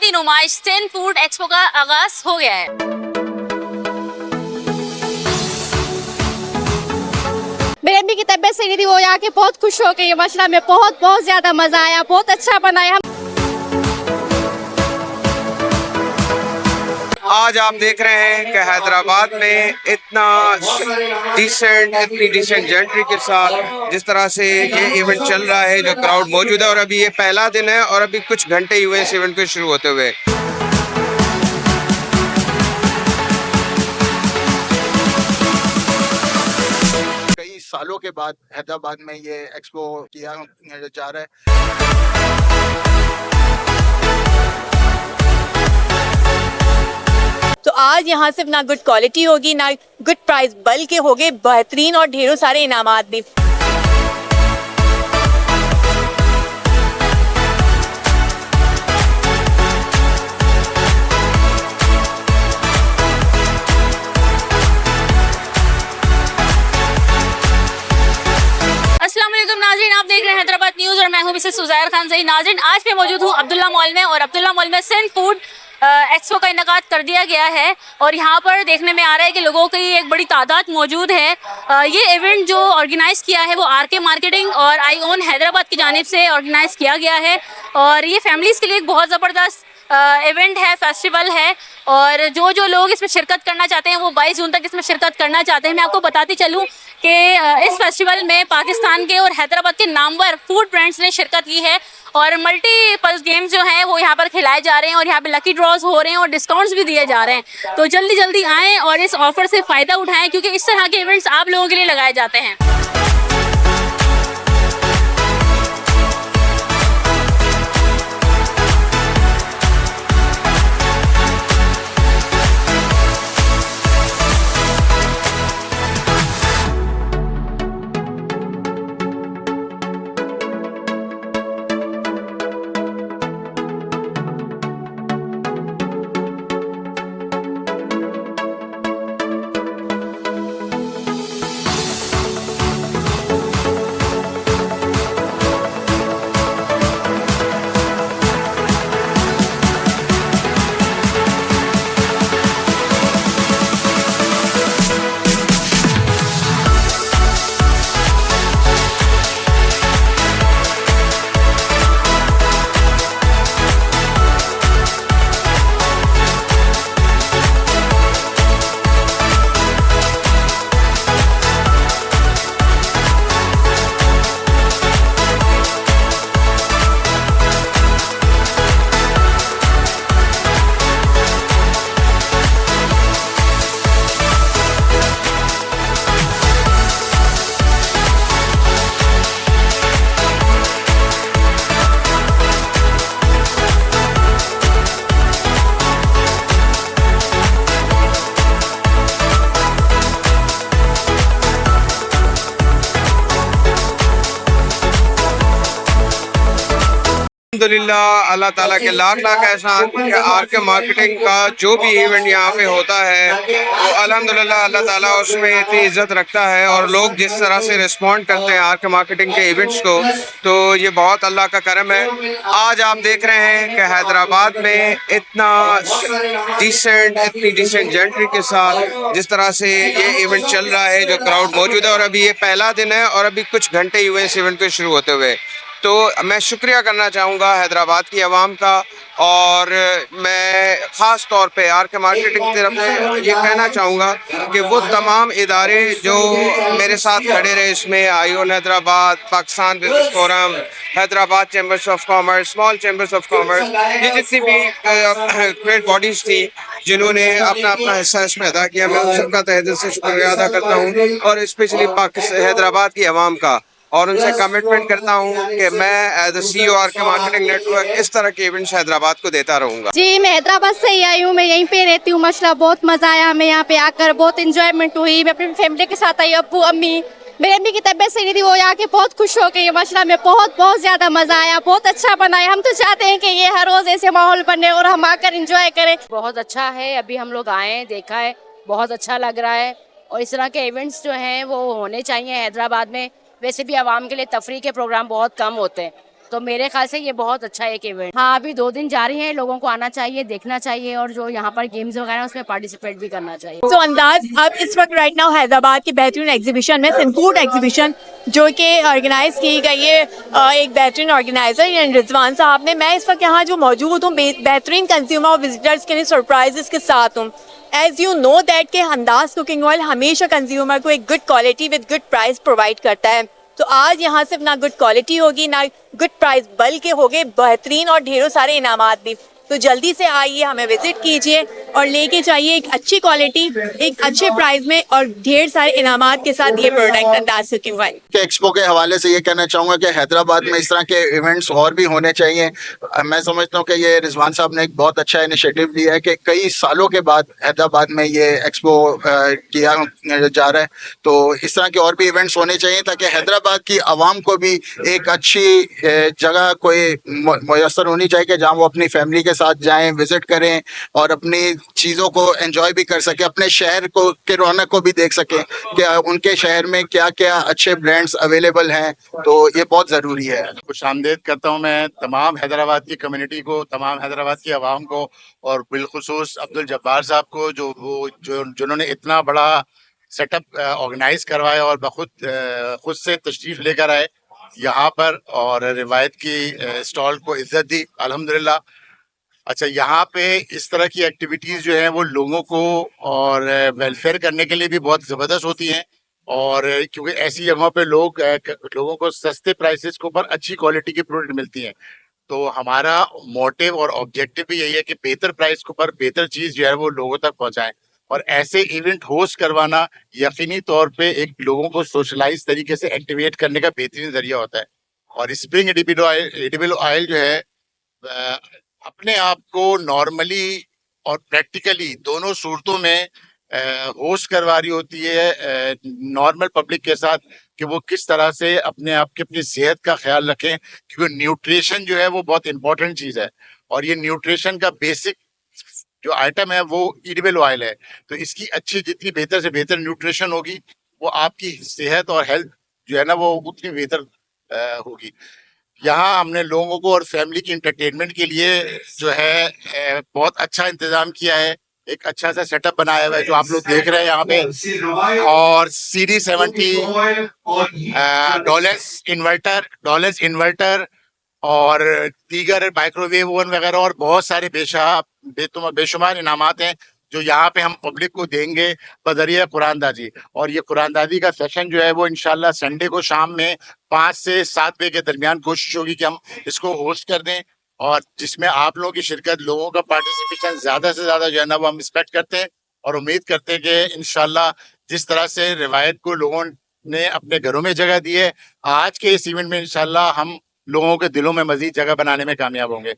तजारती नुमाइश Sindh food expo का आगाज हो गया है। मेरी अम्मी की तबीयत सही नहीं थी, वो यहाँ के बहुत खुश हो गई। माशाल्लाह में बहुत ज्यादा मजा आया, बहुत अच्छा बनाया। आज आप देख रहे हैं कि हैदराबाद में इतनी डिसेंट जेंट्री के साथ जिस तरह से ये इवेंट चल रहा है, जो क्राउड मौजूद है, और अभी ये पहला दिन है और अभी कुछ घंटे ही हुए इस इवेंट को शुरू होते हुए। कई सालों के बाद हैदराबाद में ये एक्सपो किया जा रहा है। तो आज यहाँ सिर्फ ना गुड क्वालिटी होगी ना गुड प्राइस, बल्कि होंगे बेहतरीन और ढेरों सारे इनामात भी। अस्सलाम वालेकुम नाज़रीन, आप देख रहे हैं हैदराबाद न्यूज़ और मैं हूं मिसेस सुज़ैर खान ज़ही। नाज़रीन, आज मैं मौजूद हूं अब्दुल्ला मॉल में और अब्दुल्ला मॉल में सिंध फूड एक्सपो का इनेकाद कर दिया गया है और यहाँ पर देखने में आ रहा है कि लोगों की एक बड़ी तादाद मौजूद है। ये इवेंट जो ऑर्गेनाइज़ किया है वो आरके मार्केटिंग और आई ओन हैदराबाद की जानिब से ऑर्गेनाइज़ किया गया है और ये फैमिलीज़ के लिए एक बहुत ज़बरदस्त इवेंट है, फेस्टिवल है और जो लोग इसमें शिरकत करना चाहते हैं वो 22 जून तक इसमें शिरकत करना चाहते हैं। मैं आपको बताती चलूँ कि इस फेस्टिवल में पाकिस्तान के और हैदराबाद के नामवर फूड ब्रांड्स ने शिरकत की है और मल्टीपल गेम्स जो हैं वो यहाँ पर खिलाए जा रहे हैं और यहाँ पे लकी ड्रॉज हो रहे हैं और डिस्काउंट्स भी दिए जा रहे हैं। तो जल्दी जल्दी आएँ और इस ऑफर से फ़ायदा उठाएँ क्योंकि इस तरह के इवेंट्स आप लोगों के लिए लगाए जाते हैं। अल्हम्दुलिल्लाह, अल्लाह ताला के लाख लाख एहसान कि आरके मार्केटिंग का जो भी इवेंट यहाँ पे होता है वो अल्हम्दुलिल्लाह अल्लाह ताला उसमें इतनी इज्जत रखता है और लोग जिस तरह से रिस्पॉन्ड करते हैं आरके मार्केटिंग के इवेंट्स को, तो ये बहुत अल्लाह का करम है। आज आप देख रहे हैं कि हैदराबाद में इतनी डिसेंट जेंट्री के साथ जिस तरह से ये इवेंट चल रहा है, जो क्राउड मौजूद है, और अभी ये पहला दिन है और अभी कुछ घंटे ही हुए इस इवेंट को शुरू होते हुए। तो मैं शुक्रिया करना चाहूँगा हैदराबाद की आवाम का और मैं ख़ास तौर पे आरके मार्केटिंग की तरफ से ये कहना चाहूँगा कि वो तमाम इदारे जो मेरे साथ खड़े रहे, इसमें आईओन Hyderabad, Pakistan business forum, Hyderabad chambers of commerce, small chambers of commerce, ये जितनी भी ट्रेड बॉडीज़ थी जिन्होंने अपना अपना हिस्सा इसमें अदा किया, मैं उन सबका तहे दिल से शुक्रिया अदा करता हूँ और स्पेशली हैदराबाद की आवाम का, और उनसे कमिटमेंट करता हूँ कि मैं as CEO RK Marketing Network इस तरह के इवेंट्स हैदराबाद को देता रहूँगा। जी, मैं हैदराबाद से ही आई हूँ, मैं यहीं पे रहती हूँ। माशाल्लाह बहुत मजा आया, मैं यहाँ पे आकर बहुत इंजॉयमेंट हुई। मैं अपनी फैमिली के साथ आई, अब्बू अम्मी। मेरी अम्मी की तबीयत सही नहीं थी, वो यहाँ के बहुत खुश हो गई। माशाल्लाह में बहुत ज्यादा मजा आया, बहुत अच्छा बनाया। हम तो चाहते हैं कि ये हर रोज ऐसे माहौल बने और हम आकर इंजॉय करें। बहुत अच्छा है, अभी हम लोग आए हैं, देखा है, बहुत अच्छा लग रहा है और इस तरह के इवेंट्स जो हैं वो होने चाहिए हैदराबाद में। वैसे भी आवाम के लिए तफरीह के प्रोग्राम बहुत कम होते हैं, तो तो मेरे ख्याल से ये बहुत अच्छा एक इवेंट। हाँ, अभी 2 दिन जारी है, लोगों को आना चाहिए, देखना चाहिए और जो यहाँ पर गेम्स वगैरह हैं, उसमें पार्टिसिपेट भी करना चाहिए। तो अंदाज अब इस वक्त राइट नाउ हैदराबाद की बेहतरीन एग्जीबिशन में सिंफूड एग्जीबिशन जो कि ऑर्गेनाइज की गई है एक बेहतरीन ऑर्गेनाइजर यानी रिजवान साहब ने। मैं इस वक्त यहाँ जो मौजूद हूँ बेहतरीन कंज्यूमर और विजिटर्स के लिए सरप्राइजेस के साथ हूँ। एज यू नो दैट के अंदाज कुकिंग ऑयल हमेशा कंज्यूमर को एक good quality with good price provide करता है। तो आज यहाँ सिर्फ ना गुड क्वालिटी होगी ना गुड प्राइस बल्कि होंगे बेहतरीन और ढेरों सारे इनामात भी। तो जल्दी से आइए, हमें विजिट कीजिए और लेके जाइए एक अच्छी क्वालिटी एक अच्छे प्राइस में और ढेर सारे इनामात के साथ ये प्रोडक्ट अंदाज कुकिंग ऑयल। के एक्सपो के हवाले से ये कहना चाहूँगा कि हैदराबाद में इस तरह के इवेंट्स और भी होने चाहिए। मैं समझता हूँ कि ये रिजवान साहब ने एक बहुत अच्छा इनिशिएटिव लिया है कि कई सालों के बाद हैदराबाद में ये एक्सपो किया जा रहा है। तो इस तरह के और भी इवेंट्स होने चाहिए ताकि हैदराबाद की आवाम को भी एक अच्छी जगह कोई मैसर होनी चाहिए कि जहाँ वो अपनी फैमिली के साथ जाएं, विजिट करें और अपनी चीज़ों को एंजॉय भी कर सके, अपने शहर को के रौनक को भी देख सकें कि उनके शहर में क्या क्या अच्छे ब्रांड्स अवेलेबल हैं। तो ये बहुत ज़रूरी है। खुश आमदेद करता हूँ मैं तमाम हैदराबाद की कम्युनिटी को, तमाम हैदराबाद की आवाम को और बिलखुसूस अब्दुल जब्बार साहब को जिन्होंने इतना बड़ा सेटअप ऑर्गेनाइज करवाया और खुद से तशरीफ लेकर आए यहाँ पर और रिवायत की स्टॉल को इज्जत दी अल्हम्दुलिल्लाह। अच्छा, यहाँ पे इस तरह की एक्टिविटीज़ जो हैं वो लोगों को और वेलफेयर करने के लिए भी बहुत ज़बरदस्त होती हैं और क्योंकि ऐसी जगहों पे लोगों को सस्ते प्राइसेस के ऊपर अच्छी क्वालिटी की प्रोडक्ट मिलती हैं। तो हमारा मोटिव और ऑब्जेक्टिव भी यही है कि बेहतर प्राइस के ऊपर बेहतर चीज़ जो है वो लोगों तक पहुँचाएं और ऐसे इवेंट होस्ट करवाना यकीनी तौर पे एक लोगों को सोशलाइज तरीके से एक्टिवेट करने का बेहतरीन जरिया होता है। और स्प्रिंग एडिबल ऑयल जो है अपने आप को नॉर्मली और प्रैक्टिकली दोनों सूरतों में होस्ट करवा रही होती है नॉर्मल पब्लिक के साथ कि वो किस तरह से अपने आप की अपनी सेहत का ख्याल रखें, क्योंकि न्यूट्रिशन जो है वो बहुत इंपॉर्टेंट चीज़ है और ये न्यूट्रिशन का बेसिक जो आइटम है वो एडिबल ऑयल है। तो इसकी अच्छी जितनी बेहतर से बेहतर न्यूट्रिशन होगी वो आपकी सेहत और हेल्थ जो है ना वो उतनी बेहतर होगी। यहाँ हमने लोगों को और फैमिली की इंटरटेनमेंट के लिए जो है बहुत अच्छा इंतजाम किया है। एक अच्छा सा सेटअप बनाया हुआ है जो आप लोग देख रहे हैं यहाँ पे और CD70 डॉलर्स इन्वर्टर और दीगर माइक्रोवेव ओवन वगैरह और बहुत सारे बेशुमार इनामात हैं जो यहाँ पे हम पब्लिक को देंगे बदरिया कुरानदाजी। और ये कुरानदाजी का सेशन जो है वो इंशाल्लाह संडे को शाम में 5 से 7 बजे के दरमियान कोशिश होगी कि हम इसको होस्ट कर दें और जिसमें आप लोगों की शिरकत, लोगों का पार्टिसिपेशन ज़्यादा से ज़्यादा जो है ना वो हम एक्सपेक्ट करते हैं और उम्मीद करते हैं कि इंशाल्लाह जिस तरह से रिवायत को लोगों ने अपने घरों में जगह दी है, आज के इस इवेंट में इंशाल्लाह हम लोगों के दिलों में मजीद जगह बनाने में कामयाब होंगे।